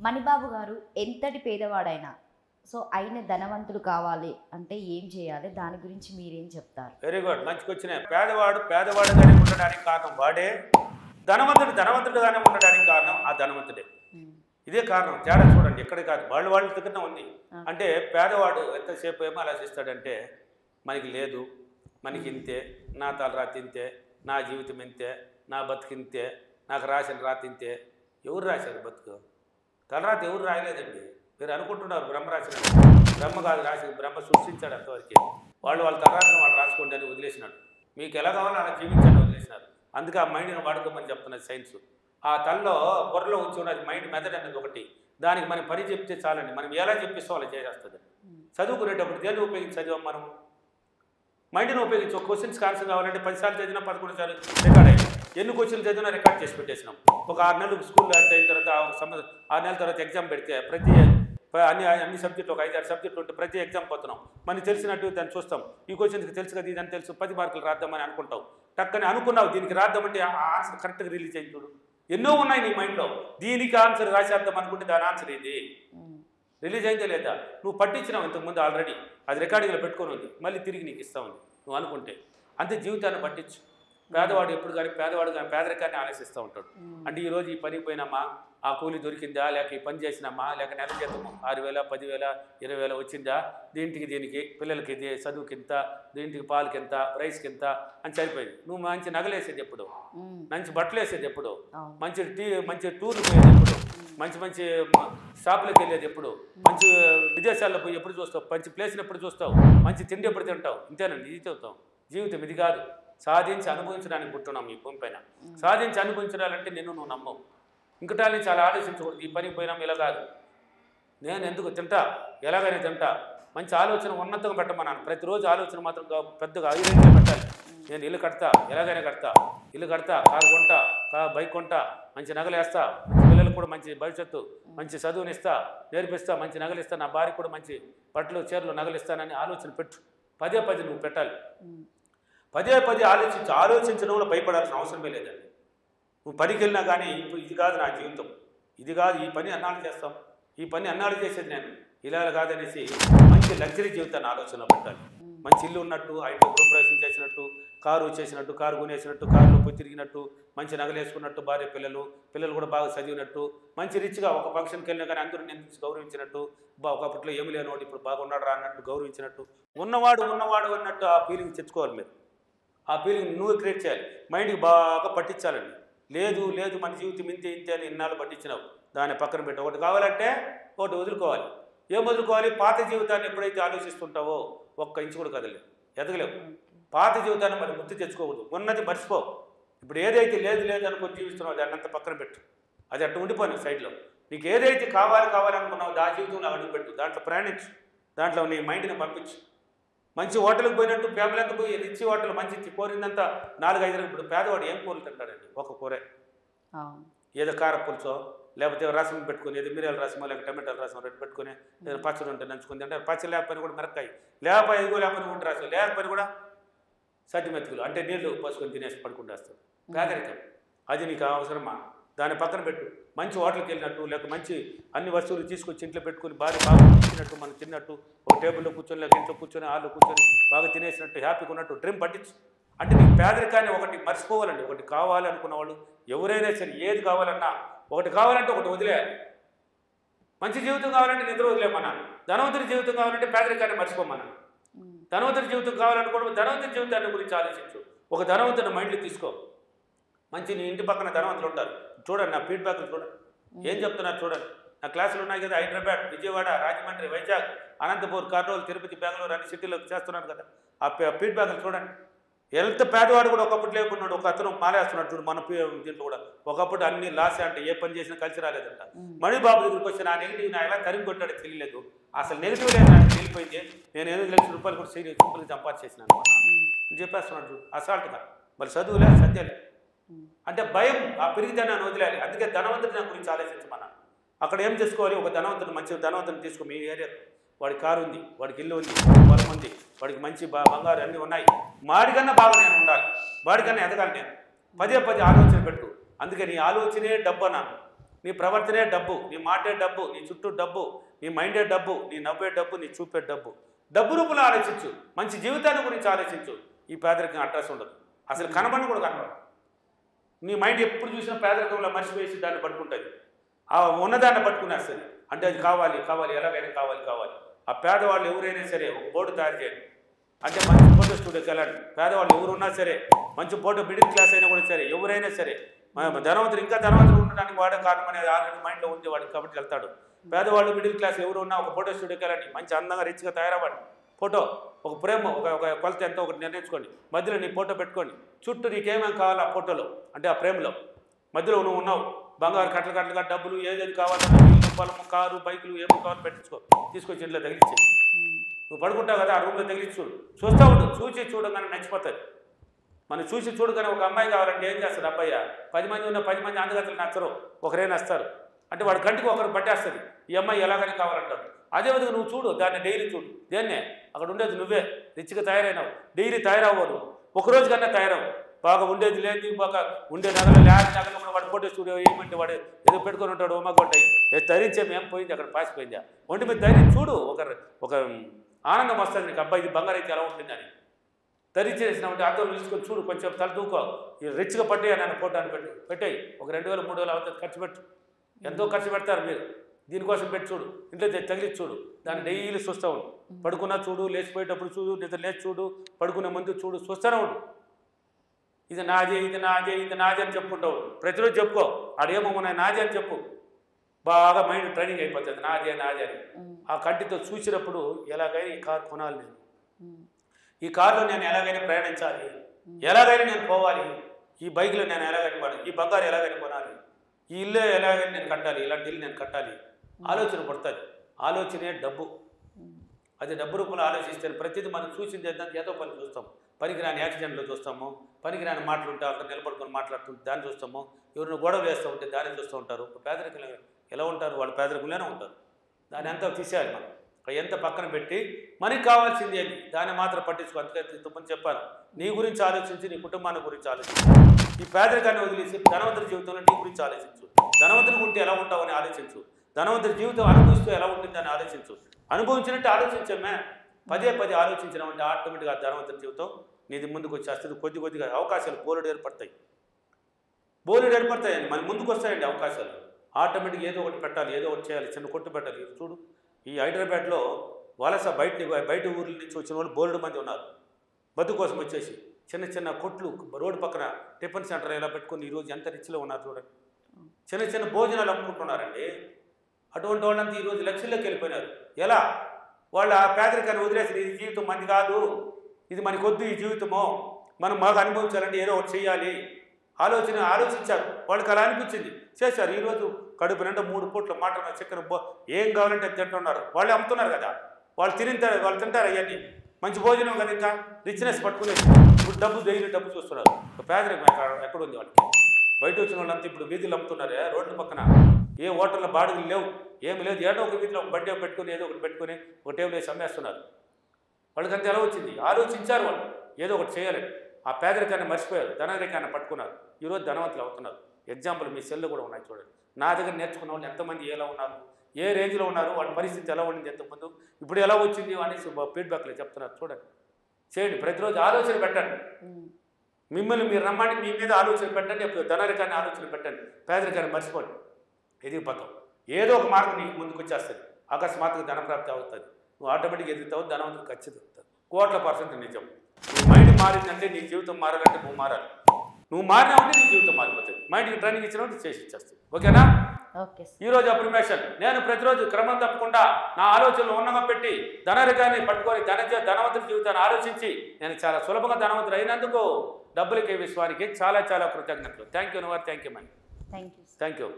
మణిబాబు గారు ఎంతటి పేదవాడైనా సో అయిన ధనవంతుడు కావాలి అంటే ఏం చేయాలి? దాని గురించి మీరేం చెప్తారు? వెరీ గుడ్, మంచి క్వశ్చన్. పేదవాడు పేదవాడుగానే ఉండడానికి కారణం వాడే, ధనవంతుడు ధనవంతుడుగానే ఉండడానికి కారణం ఆ ధనవంతుడే. ఇదే కారణం. తేడా చూడండి, ఎక్కడ కాదు, వాళ్ళ దగ్గర ఉంది. అంటే పేదవాడు ఎంతసేపు ఏమో ఆలోచిస్తాడంటే మనకి లేదు, మనకి ఇంతే, నా తలరాతి ఇంతే, నా జీవితం ఇంతే, నా బతుకింతే, నాకు రాసిన రాతి ఇంతే. ఎవరు రాశారు బతుకు? తలరాతి ఎవరు రాయలేదండి. మీరు అనుకుంటున్నారు బ్రహ్మ రాసిన. బ్రహ్మ కాదు రాసి, బ్రహ్మ సృష్టించాడు అంతవరకు. వాళ్ళ తలరాతిని వాళ్ళు రాసుకోండి అని వదిలేసినాడు. మీకు ఎలా కావాలో అలా జీవించండి వదిలేసినారు. అందుకే ఆ మైండ్ని వాడుకోమని చెప్తున్నది సైన్స్. ఆ తలలో బుర్రలో వచ్చి ఉన్నది మైండ్ మెథడ్ అనేది ఒకటి. దానికి మనం పని చెప్తే చాలండి, మనం ఎలా చెప్పిస్తాం అలా చేసేస్తుంది. చదువుకునేటప్పుడు దేన్ని ఉపయోగించి చదివాం మనం? మైండ్ని ఉపయోగించి ఒక క్వశ్చన్స్ ఆన్సర్ కావాలంటే 10 సార్లు చదివినా 11 సార్లు రికార్డ్ అయ్యింది. ఎన్ని క్వశ్చన్లు చదివినా రికార్డ్ చేసి పెట్టేసినాం. ఒక 6 నెలలు స్కూల్లో అయిన తర్వాత 6 నెలల తర్వాత ఎగ్జామ్ పెడితే ప్రతి అన్ని సబ్జెక్టులు ఒక 5-6 సబ్జెక్టులు ఉంటే ప్రతి ఎగ్జామ్ పోతున్నాం. మనకి తెలిసినట్టు దాన్ని చూస్తాం. ఈ క్వశ్చన్కి తెలుసు కదా, ఇదని తెలుసు, 10 మార్కులు రాద్దామని అనుకుంటాం. టక్కని అనుకున్నావు దీనికి రాద్దామంటే ఆ ఆన్సర్ కరెక్ట్గా రిలీజ్ అయింది చూడు. ఎన్నో ఉన్నాయి నీ మైండ్లో, దీనికి ఆన్సర్ రాసేద్దాం అనుకుంటే దాని ఆన్సర్ ఇది రిలీజ్ అయిందే లేదా? నువ్వు పట్టించినావు ఇంతకుముందు ఆల్రెడీ, అది రికార్డింగ్లో పెట్టుకొని ఉంది, మళ్ళీ తిరిగి నీకు ఇస్తా ఉంది నువ్వు అనుకుంటే. అంతే జీవితాన్ని పట్టించు. పేదవాడు ఎప్పుడు కానీ పేదవాడు కానీ పేదరికాన్ని ఆలోచిస్తూ ఉంటాడు. అంటే ఈరోజు ఈ పనికి పోయినామా, ఆ కూలి దొరికిందా, లేక ఈ పని చేసినామా, లేక నెల జీతము 6,000, 10,000, 20,000 వచ్చిందా, దీనికి పిల్లలకి ఇది, చదువుకి ఇంత, దీంటికి పాలకి ఎంత, రైస్కి ఎంత అని సరిపోయింది. నువ్వు మంచి నగలేసేది ఎప్పుడు, మంచి బట్టలు వేసేది ఎప్పుడు, మంచి టూర్లు పోయేది ఎప్పుడు, మంచి షాపులకు వెళ్ళేది ఎప్పుడు, మంచి విదేశాల్లో పోయి ఎప్పుడు చూస్తావు, మంచి ప్లేస్ని ఎప్పుడు చూస్తావు, మంచి తిండి ఎప్పుడు తింటావు. ఇంతేనండి, ఇది చెబుతాం. జీవితం ఇది కాదు. సాధించి అనుభవించడానికి పుట్టున్నాం ఈ భూమి పైన. సాధించి అనుభవించాలంటే నువ్వు నమ్మవు. ఇంకటాన్ని చాలా ఆలోచించకూడదు. ఈ పనికి పోయినాం ఇలా కాదు, నేను ఎందుకు తింటా, ఎలాగైనా తింటా, మంచి ఆలోచన ఉన్నతంగా పెట్టమన్నాను. ప్రతిరోజు ఆలోచన మాత్రం పెద్దగా ఐదైతే పెట్టాలి. నేను ఇల్లు కడతా, ఎలాగైనా కడతా, ఇల్లు కడతా, కారు కొంటా, బైక్ కొంటా, మంచి నగలు వేస్తా, పిల్లలకు కూడా మంచి భవిష్యత్తు, మంచి చదువునిస్తా, నేర్పిస్తా, మంచి నగలు ఇస్తా, నా భార్యకు కూడా మంచి బట్టలు చీరలు నగలు ఇస్తానని ఆలోచన పెట్టు. పదే నువ్వు పెట్టాలి. పదే ఆలోచించడంలో భయపడాల్సిన అవసరమే లేదండి. నువ్వు పనికి వెళ్ళినా కానీ ఇది కాదు నా జీవితం, ఇది కాదు, ఈ పని అన్నాళ్ళు చేస్తాం, ఈ పని అన్నాళ్ళు చేసేది నేను, ఇలా కాదనేసి మంచి లగ్జరీ జీవితాన్ని ఆలోచనలో పెట్టాలి. మంచి ఇల్లు ఉన్నట్టు, ఐటీ గృహప్రవేశం చేసినట్టు, కారు చేసినట్టు, కారు కొనేసినట్టు, కారులో పోయి తిరిగినట్టు, మంచి నగలు వేసుకున్నట్టు, భార్య పిల్లలు కూడా బాగా చదివినట్టు, మంచి రిచ్గా ఒక ఫంక్షన్కి వెళ్ళినా కానీ అందరూ నేను గౌరవించినట్టు, ఒకప్పట్లో ఏమి లేనోడు ఇప్పుడు బాగున్నాడు రా అన్నట్టు గౌరవించినట్టు, ఉన్నవాడు అన్నట్టు ఆ ఫీలింగ్ తెచ్చుకోవాలి మీరు. ఆ ఫీలింగ్ నువ్వు క్రియేట్ చేయాలి. మైండ్కి బాగా పట్టించాలండి. లేదు మన జీవితం ఇంతే అని ఇన్నాళ్ళు పట్టించినావు, దాన్ని పక్కన పెట్టి ఒకటి కావాలంటే ఒకటి వదులుకోవాలి. ఏం వదులుకోవాలి? పాత జీవితాన్ని ఎప్పుడైతే ఆలోచిస్తుంటావో ఒక్క ఇంచు కూడా కదలేవు, ఎదగలేవు. పాత జీవితాన్ని మరి గుర్తు తెచ్చుకోకూడదు, ఉన్నది మర్చిపో. ఇప్పుడు ఏదైతే లేదు అనుకుని జీవిస్తున్నావు దాన్ని అంతా పక్కన పెట్టు, అది అట్టు ఉండిపోయిన సైడ్లో. నీకు ఏదైతే కావాలనుకున్నావు ఆ జీవితంలో అడుగుపెట్టు, దాంట్లో ప్రయాణించు, దాంట్లో నీ మైండ్ని పంపించు. మంచి హోటల్కి పోయినట్టు ఫ్యామిలీ అంతా పోయి రిచ్ హోటల్ మంచి కోరిందంతా 4-5 ఇప్పుడు పేదవాడు ఏం కూరలు తింటాడండి? ఒక కూరే, ఏదో కార పులుసో లేకపోతే రసం పెట్టుకుని, ఏదో మిరియాల రసమో లేక టమాటాల రసం రెడ్డి పెట్టుకుని, ఏదైనా పచ్చడి ఉంటే నంచుకుంది అంటే, పచ్చడి లేకపోయినా కూడా మిరపకాయ, లేకపోయినా ఉంటే రసం, లేకపోయినా కూడా సద్ది మెతుకులు అంటే నీళ్లు పోసుకొని తినేసి పడుకుంటేస్తాడు. పేదరికం అది నీకు అవసరమా? దాన్ని పక్కన పెట్టు. మంచి హోటల్కి వెళ్ళినట్టు, లేక మంచి అన్ని వస్తువులు తీసుకొచ్చి ఇంట్లో పెట్టుకుని బాగా తిన్నట్టు, మనం తిన్నట్టు, ఒక టేబుల్లో కూర్చొని లేక ఇంట్లో కూర్చొని హాల్లో కూర్చొని బాగా తినేసినట్టు, హ్యాపీగా ఉన్నట్టు డ్రీమ్ పట్టించు. అంటే నీకు పేదరికాన్ని ఒకటి మర్చిపోవాలండి. ఒకటి కావాలి అనుకున్న వాళ్ళు ఎవరైనా సరే ఏది కావాలన్నా, ఒకటి కావాలంటే ఒకటి వదిలేయాలి. మంచి జీవితం కావాలంటే నిద్ర వదిలేమన్నాను. ధనవంతుడి జీవితం కావాలంటే పేదరికాన్ని మర్చిపోమన్నాను. ధనవంతుడి జీవితం కావాలనుకోవడం, ధనవంతుడి జీవితాన్ని గురించి ఆలోచించు. ఒక ధనవంతుని మైండ్లో తీసుకో. మంచి నీ ఇంటి పక్కన ధనవంతులు ఉంటారు, చూడండి నా ఫీడ్బ్యాక్లు చూడండి, ఏం చెప్తున్నారు చూడండి. నా క్లాసులు ఉన్నాయి కదా, హైదరాబాద్, విజయవాడ, రాజమండ్రి, వైజాగ్, అనంతపూర్, కర్నూలు, తిరుపతి, బెంగళూరు అన్ని సిటీలోకి చేస్తున్నాను కదా, ఆ ఫీడ్బ్యాక్లు చూడండి. ఎంత పేదవాడు కూడా ఒకప్పుడు లేకున్నాడు, ఒక అతను మాలేస్తున్నాడు చూడు మన దీంట్లో కూడా. ఒకప్పుడు అన్ని లాసే అంటే ఏ పని చేసినా కలిసి రాలేదంట. మణిబాబు దగ్గరికి వచ్చి నా నెగిటివ్ నా ఎలా తరిమి కొట్టాడో తెలియలేదు. అసలు నెగిటివ్ లేదు, నాకు తెలిసిపోయింది. నేను 8 లక్షల రూపాయలు కూడా సింపుల్గా సంపాదించేసినాను అని చెప్పేస్తున్నాడు చూడు, అసాల్ట్గా. మరి చదువులే సత్యాలే అంటే భయం, ఆ పెరిగితేనాన్ని వదిలేయాలి. అందుకే ధనవంతుడి దాని గురించి ఆలోచించమన్నా. అక్కడ ఏం చేసుకోవాలి? ఒక ధనవంతుడు, మంచి ధనవంతుని తీసుకో. మీ ఏరియా వాడి కారు ఉంది, వాడికి ఇల్లు ఉంది, పొలం ఉంది, వాడికి మంచి బంగారు అన్నీ ఉన్నాయి. వాడికన్నా బాగా నేను ఉండాలి, వాడికన్నా ఎదగాలి నేను. పదే ఆలోచన పెట్టు. అందుకే నీ ఆలోచనే డబ్బు అన్నాను. నీ ప్రవర్తనే డబ్బు, నీ మాటే డబ్బు, నీ చుట్టూ డబ్బు, నీ మైండే డబ్బు, నీ నవ్వే డబ్బు, నీ చూపే డబ్బు. డబ్బు రూపంలో ఆలోచించు, మంచి జీవితాన్ని గురించి ఆలోచించు. ఈ పేదరికం అడ్రస్ ఉండదు, అసలు కనబడి కూడా కనబడదు. నీ మైండ్ ఎప్పుడు చూసినా పేదరికంలో మర్చిపోయేసి దాన్ని పట్టుకుంటుంది, ఆ ఉన్నదాన్ని పట్టుకునేస్తుంది. అంటే అది కావాలి కావాలి, ఎలాగైనా కావాలి కావాలి. ఆ పేదవాళ్ళు ఎవరైనా సరే ఒక బోర్డు తయారు చేయండి, అంటే మంచి ఫోటో స్టూడియోకి వెళ్ళండి. పేదవాళ్ళు ఎవరున్నా సరే, మంచి ఫోటో మిడిల్ క్లాస్ అయినా కూడా సరే, ఎవరైనా సరే, ధనవంతులు ఇంకా ధనవంతులు ఉండడానికి వాడే కారణం అనేది ఆల్రెడీ మైండ్లో ఉంది వాడికి, కాబట్టి వెళ్తాడు. పేదవాళ్ళు మిడిల్ క్లాస్ ఎవరు ఉన్నా ఒక ఫోటో స్టూడియోకి వెళ్ళండి, మంచి అందంగా రిచ్గా తయారవ్వండి. ఫోటో ఒక ప్రేమ ఒక కొలత ఎంతో ఒకటి నిర్ణయించుకోండి, మధ్యలో నీ ఫోటో పెట్టుకోండి. చుట్టూ నీకేమేమి కావాలి ఆ ఫోటోలో, అంటే ఆ ప్రేమలో మధ్యలో నువ్వు ఉన్నావు. బంగారు కట్టలుగా డబ్బులు ఏదేది కావాలన్నా ఇల్లు, పొలము, కారు, బైకులు ఏమి కావాలి పెట్టించుకో, తీసుకొచ్చి ఇంట్లో తగిలించే. నువ్వు పడుకుంటావు కదా, ఆ రూమ్లో తగిలించి చూడు, చూస్తూ ఉండు. చూసి చూడగానే నచ్చిపోతుంది. మనం చూసి చూడగానే ఒక అమ్మాయి కావాలంటే ఏం చేస్తాడు అబ్బాయి? 10 మంది ఉన్న 10 మంది అందగతులు నచ్చరు, ఒకరే నస్తారు. అంటే వాడి కంటికి ఒకరు పట్టేస్తుంది, ఈ అమ్మాయి ఎలాగని కావాలంటాడు. అదేవిధంగా నువ్వు చూడు, దాన్ని డైలీ చూడు. దేన్నే అక్కడ ఉండేది నువ్వే, రిచ్గా తయారైనావు. డైలీ తయారవ్వదు, ఒకరోజు కన్నా తయారవు. బాగా ఉండేది లేదు, బాగా ఉండే నగలు నగలు కూడా వాడు ఫోటో స్టూడియో ఏమంటే వాడు ఏదో పెట్టుకొని ఉంటాడు. ఉమ్మగొంటాయి ధరించే మేము పోయింది, అక్కడ పాసిపోయిందా ఒంటి మీద ధరించి చూడు, ఒక ఆనందం వస్తుంది నీకు. అబ్బాయి ఇది బంగారు అయితే ఎలా ఉంటుందని ధరించేసినామంటే అర్థం నిలుచుకొని చూడు, కొంచెం తల దూకో, రిచ్గా పట్టేయ నన్ను ఫోటో అని పెట్టాయి. ఒక 2000 3000 అవుతుంది ఖర్చు పెట్టు, ఎంతో ఖర్చు పెడతారు మీరు దీనికోసం. పెట్టి చూడు, ఇంట్లో తగిలిచి చూడు, దాన్ని డైలీ చూస్తూ ఉండు. పడుకున్నా చూడు, లేచిపోయేటప్పుడు చూడు, నిద్ర లేచి చూడు, పడుకునే ముందు చూడు, చూస్తూనే ఉండు. ఇది నాదే ఇది నాదే ఇది నాదే అని చెప్పుకుంటావు, ప్రతిరోజు చెప్పుకో. ఆడేమో నాదే అని చెప్పు, బాగా మైండ్ ట్రైనింగ్ అయిపోతుంది. నాదే నాదే అని ఆ కంటితో చూసినప్పుడు ఎలాగైనా ఈ కారు కొనాలి, నేను ఈ కారులో నేను ఎలాగైనా ప్రయాణించాలి, ఎలాగైనా నేను పోవాలి, ఈ బైక్లో నేను ఎలాగైనా పడాలి, ఈ బంగారు ఎలాగైనా కొనాలి, ఈ ఇల్లు ఎలాగైనా నేను కట్టాలి, ఇలాంటి ఇల్లు నేను కట్టాలి. ఆలోచన పడుతుంది. ఆలోచనే డబ్బు. అది డబ్బు రూపంలో ఆలోచిస్తే ప్రతిదీ మనం చూసింది ఏంటంటే ఏదో పని చూస్తాం. పనికిరాని యాక్సిడెంట్లో చూస్తాము, పనికిరాని మాటలు ఉంటే అక్కడ నిలబడుకొని మాట్లాడుతుంటే దాన్ని చూస్తాము, ఎవరిని గొడవలు వేస్తూ ఉంటే దాన్ని చూస్తూ ఉంటారు. పేదరికంలో ఎలా ఉంటారు వాళ్ళు? పేదరికంలోనే ఉంటారు. దాన్ని ఎంత తీసేయాలి మనం, ఎంత పక్కన పెట్టి మనకి కావాల్సింది ఏంటి దాన్ని మాత్రం పట్టించుకో. అందుకని ఇంతకుముందు చెప్పాను, నీ గురించి ఆలోచించి, నీ కుటుంబాన్ని గురించి ఆలోచించు. ఈ పేదరికాన్ని వదిలేసి ధనవంతుడి జీవితంలో నీ గురించి ఆలోచించు. ధనవంతుడి ఉంటే ఎలా ఉంటావని ఆలోచించు. ధనవంతుడి జీవితం అనుభవిస్తూ ఎలా ఉంటుందని ఆలోచించు. అనుభవించినట్టు ఆలోచించమే, పదే ఆలోచించినామంటే ఆటోమేటిక్గా ధనవంతుడి జీవితం నీది ముందుకు వచ్చేస్తుంది. కొద్దిగా అవకాశాలు బోలెడు ఏర్పడతాయండి, మన ముందుకు వస్తాయండి అవకాశాలు. ఆటోమేటిక్గా ఏదో ఒకటి పెట్టాలి, ఏదో ఒకటి చేయాలి, చిన్న కొట్టు పెట్టాలి. చూడు, ఈ హైదరాబాద్లో వలస బయట ఊర్ల నుంచి వచ్చిన వాళ్ళు బోలెడు మంది ఉన్నారు. బతుకు కోసం వచ్చేసి చిన్న కొట్లు రోడ్డు పక్కన టిఫిన్ సెంటర్ ఇలా పెట్టుకుని ఈరోజు ఎంత రిచ్లో ఉన్నారు చూడండి. చిన్న భోజనాలు అమ్ముకుంటున్నారండి. అటువంటి వాళ్ళంతా ఈరోజు లక్షల్లోకి వెళ్ళిపోయినారు. ఎలా? వాళ్ళు ఆ పేదరికాన్ని వదిలేసి ఇది జీవితం మంది కాదు, ఇది మనకొద్దు, ఈ జీవితమో మనం బాగా అనుభవించాలంటే ఏదో ఒకటి చేయాలి ఆలోచించారు. వాళ్ళకి అలా అనిపించింది, చేశారు. ఈరోజు కడుపు నిండా 3 పూట్ల మటన్, చికెన్ ఏం కావాలంటే తింటున్నారు. వాళ్ళే అమ్ముతున్నారు కదా, వాళ్ళు తింటారు అవన్నీ. మంచి భోజనం కదా, ఇంకా రిచ్నెస్ పట్టుకునేసి ఇప్పుడు డైలీ డబ్బు చూస్తున్నారు. పేదరికం ఎక్కడుంది వాళ్ళకి? బయట వచ్చిన వాళ్ళంతా ఇప్పుడు వీధులు అమ్ముతున్నారు, రోడ్ల పక్కన. ఏ హోటల్లో బాడుగులు లేవు, ఏమి లేదు. ఏదో ఒక వీధిలో ఒక బండి పెట్టుకుని ఏదో ఒకటి పెట్టుకుని ఒక టేబుల్ వేసి అమ్మేస్తున్నారు. వాళ్ళకంతా ఎలా వచ్చింది? ఆలోచించారు వాళ్ళు, ఏదో ఒకటి చేయాలని. ఆ పేదరికాన్ని మర్చిపోయారు, ధనరికాన్ని పట్టుకున్నారు. ఈరోజు ధనవంతులు అవుతున్నారు. ఎగ్జాంపుల్ మీ సెల్లు కూడా ఉన్నాయి చూడండి. నా దగ్గర నేర్చుకున్న వాళ్ళు ఎంతమంది ఎలా ఉన్నారు, ఏ రేంజ్లో ఉన్నారు, వాళ్ళ పరిస్థితి ఎలా ఉండింది ఎంతమంది, ఇప్పుడు ఎలా వచ్చింది అనేసి ఫీడ్బ్యాక్లో చెప్తున్నారు. చూడండి, చేయండి, ప్రతిరోజు ఆలోచన పెట్టండి. మిమ్మల్ని మీరు రమ్మండి, మీ మీద ఆలోచన పెట్టండి. ధనరికాన్ని ఆలోచన పెట్టండి, పేదరికాన్ని మర్చిపోండి. ఎదిగిపోతావు. ఏదో ఒక మార్గం నీకు ముందుకు వచ్చేస్తుంది. అకస్మాత్తుగా ధనప్రాప్తి అవుతుంది. నువ్వు ఆటోమేటిక్గా ఎదుగుతావు, ధనవంతుడు ఖచ్చితంగా అవుతావు. 100% నిజం. నీ మైండ్ మారిందంటే నీ జీవితం మారాలంటే నువ్వు మారాలి. నువ్వు మారినావంటే నీ జీవితం మారిపోతుంది. మైండ్కి ట్రైనింగ్ ఇచ్చినప్పుడు చేసి ఇచ్చేస్తుంది. ఓకేనా? ఈరోజు అప్రిమేషన్. నేను ప్రతిరోజు క్రమం తప్పకుండా నా ఆలోచనలు ఉన్నగా పెట్టి ధనరికాన్ని పట్టుకొని ధనవంతుడి జీవితాన్ని ఆలోచించి నేను చాలా సులభంగా ధనవంతుడు అయినందుకు డబ్బులకే విశ్వానికి చాలా కృతజ్ఞతలు. Thank you. Thank you.